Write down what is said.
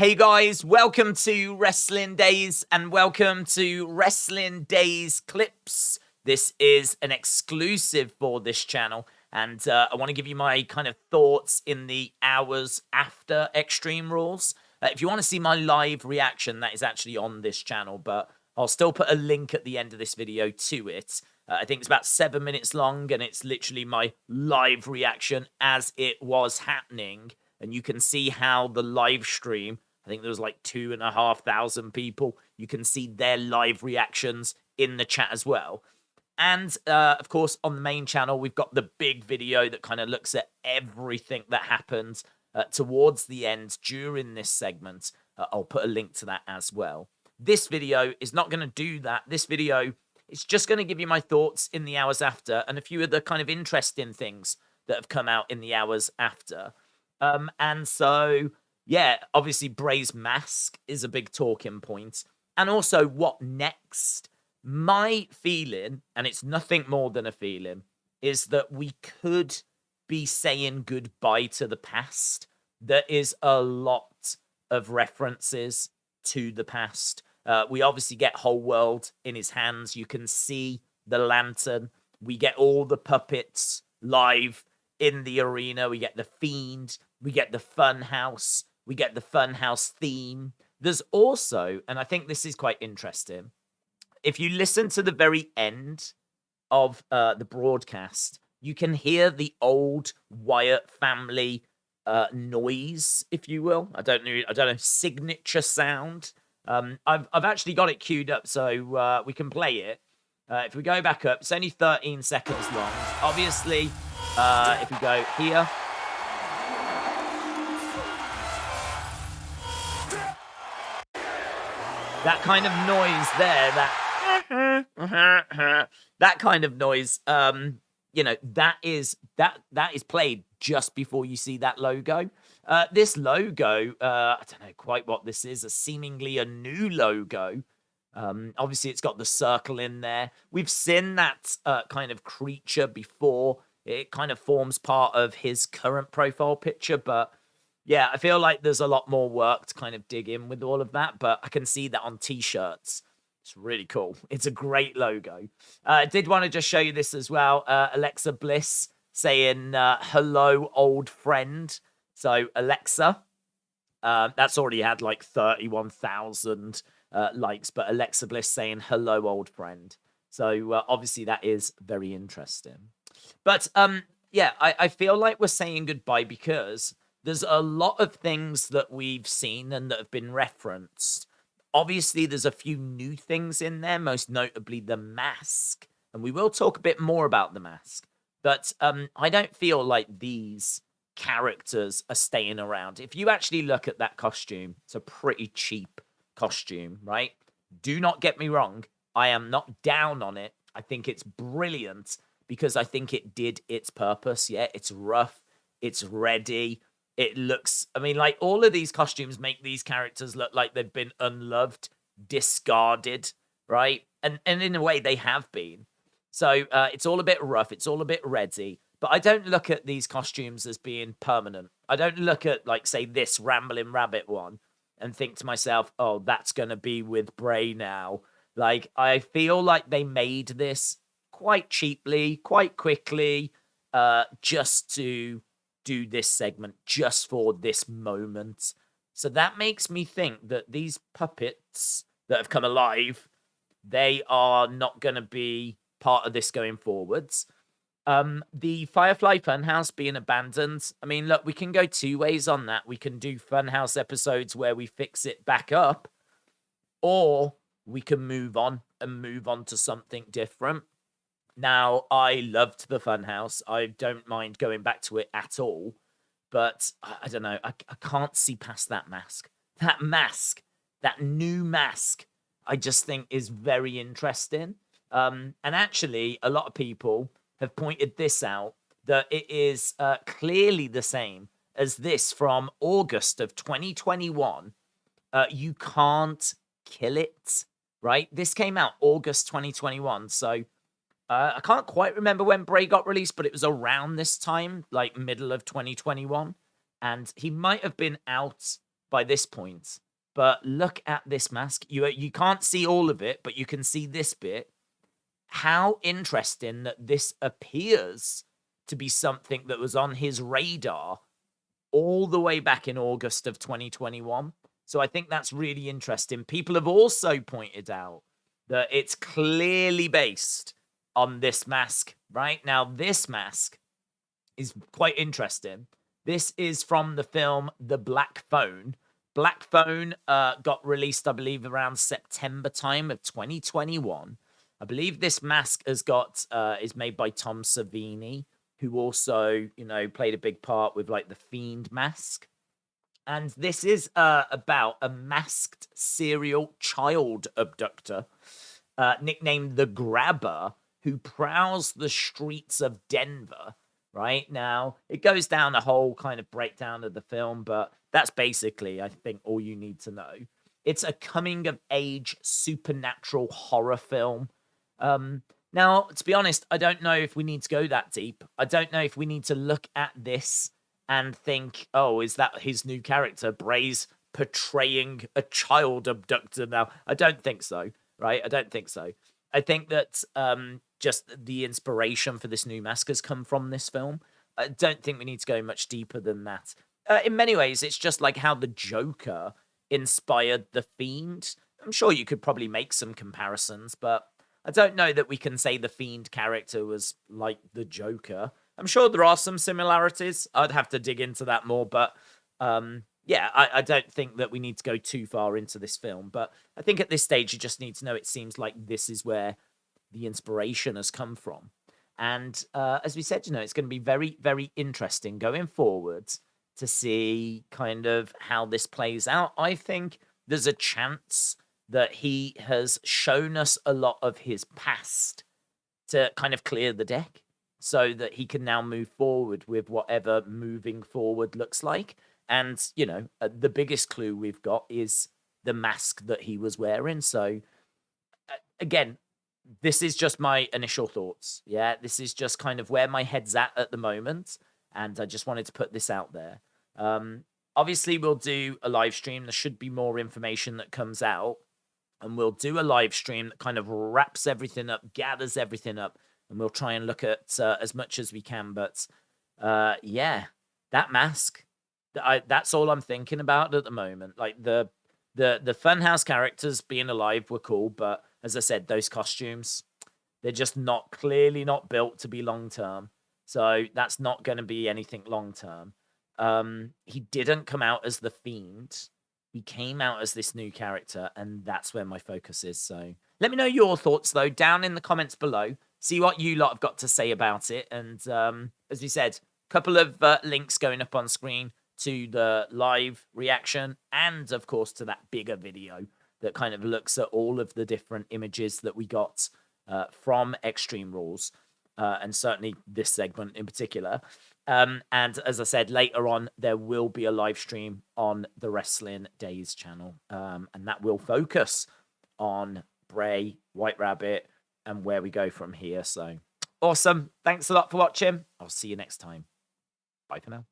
Hey guys, welcome to Wrestling Daze and welcome to Wrestling Daze Clips. This is an exclusive for this channel, and I want to give you my kind of thoughts in the hours after Extreme Rules. If you want to see my live reaction, that is actually on this channel, but I'll still put a link at the end of this video to it. I think it's about 7 minutes long, and it's literally my live reaction as it was happening. And you can see how the live stream, I think there was like 2,500 people. You can see their live reactions in the chat as well. And, of course, on the main channel, we've got the big video that kind of looks at everything that happened towards the end during this segment. I'll put a link to that as well. This video is not going to do that. This video is just going to give you my thoughts in the hours after and a few of the kind of interesting things that have come out in the hours after. And so, yeah, obviously Bray's mask is a big talking point. And also, what next? My feeling, and it's nothing more than a feeling, is that we could be saying goodbye to the past. There is a lot of references to the past. We obviously get Whole World in his hands. You can see the lantern. We get all the puppets live in the arena. We get the Fiend. We get the Fun House. We get the Fun House theme. There's also, and I think this is quite interesting, if you listen to the very end of the broadcast, you can hear the old Wyatt family noise, if you will. I don't know, signature sound. I've actually got it queued up, so we can play it. If we go back up, it's only 13 seconds long. Obviously, if we go here, that kind of noise there, that kind of noise, you know, that is played just before you see that logo. This logo, I don't know quite what this is, seemingly a new logo. Obviously, it's got the circle in there. We've seen that kind of creature before. It kind of forms part of his current profile picture, but yeah, I feel like there's a lot more work to kind of dig in with all of that, but I can see that on t-shirts. It's really cool. It's a great logo. I did want to just show you this as well. Alexa Bliss saying, hello, old friend. So Alexa, that's already had like 31,000 likes, but Alexa Bliss saying, hello, old friend. So obviously that is very interesting. But yeah, I feel like we're saying goodbye because there's a lot of things that we've seen and that have been referenced. Obviously, there's a few new things in there, most notably the mask. And we will talk a bit more about the mask. But I don't feel like these characters are staying around. If you actually look at that costume, it's a pretty cheap costume, right? Do not get me wrong. I am not down on it. I think it's brilliant because I think it did its purpose. Yeah, it's rough. It's ready. It looks, I mean, like all of these costumes make these characters look like they've been unloved, discarded, right? And in a way, they have been. So it's all a bit rough. It's all a bit ready. But I don't look at these costumes as being permanent. I don't look at, like, say, this Rambling Rabbit one and think to myself, oh, that's going to be with Bray now. Like, I feel like they made this quite cheaply, quite quickly, just to do this segment, just for this moment. So that makes me think that these puppets that have come alive, they are not going to be part of this going forwards. The Firefly Fun House being abandoned, I mean, look, we can go two ways on that. We can do Fun House episodes where we fix it back up, or we can move on and move on to something different. Now, I loved the Fun House. I don't mind going back to it at all. But I don't know. I can't see past that mask. That mask, that new mask, I just think is very interesting. And actually, a lot of people have pointed this out, that it is clearly the same as this from August of 2021. You can't kill it, right? This came out August 2021. So I can't quite remember when Bray got released, but it was around this time, like middle of 2021. And he might have been out by this point. But look at this mask. You can't see all of it, but you can see this bit. How interesting that this appears to be something that was on his radar all the way back in August of 2021. So I think that's really interesting. People have also pointed out that it's clearly based on this mask, right? Now, this mask is quite interesting. This is from the film The Black Phone. Black Phone got released, I believe, around September time of 2021. I believe this mask is made by Tom Savini, who also, played a big part with like the Fiend mask. And this is about a masked serial child abductor, nicknamed the Grabber, who prowls the streets of Denver. Right now, it goes down a whole kind of breakdown of the film, but that's basically, I think, all you need to know. It's a coming of age supernatural horror film. Now, to be honest, I don't know if we need to go that deep. I don't know if we need to look at this and think, oh, is that his new character? Bray's portraying a child abductor now. I don't think so, right? I don't think so. I think that just the inspiration for this new mask has come from this film. I don't think we need to go much deeper than that. In many ways, it's just like how the Joker inspired the Fiend. I'm sure you could probably make some comparisons, but I don't know that we can say the Fiend character was like the Joker. I'm sure there are some similarities. I'd have to dig into that more, but yeah, I don't think that we need to go too far into this film. But I think at this stage, you just need to know it seems like this is where the inspiration has come from. And as we said, it's going to be very, very interesting going forward to see kind of how this plays out. I think there's a chance that he has shown us a lot of his past to kind of clear the deck so that he can now move forward with whatever moving forward looks like. And, the biggest clue we've got is the mask that he was wearing. So, again, this is just my initial thoughts. Yeah, this is just kind of where my head's at the moment. And I just wanted to put this out there. Obviously, we'll do a live stream. There should be more information that comes out. And we'll do a live stream that kind of wraps everything up, gathers everything up. And we'll try and look at as much as we can. But, yeah, that mask. That's all I'm thinking about at the moment. Like the Funhouse characters being alive were cool, but as I said, those costumes, they're just clearly not built to be long term. So that's not going to be anything long term. He didn't come out as the Fiend. He came out as this new character, and that's where my focus is. So let me know your thoughts though down in the comments below. See what you lot have got to say about it. And as we said, a couple of links going up on screen to the live reaction and, of course, to that bigger video that kind of looks at all of the different images that we got from Extreme Rules, and certainly this segment in particular. And as I said, later on, there will be a live stream on the Wrestling Daze channel, and that will focus on Bray, White Rabbit, and where we go from here. So awesome. Thanks a lot for watching. I'll see you next time. Bye for now.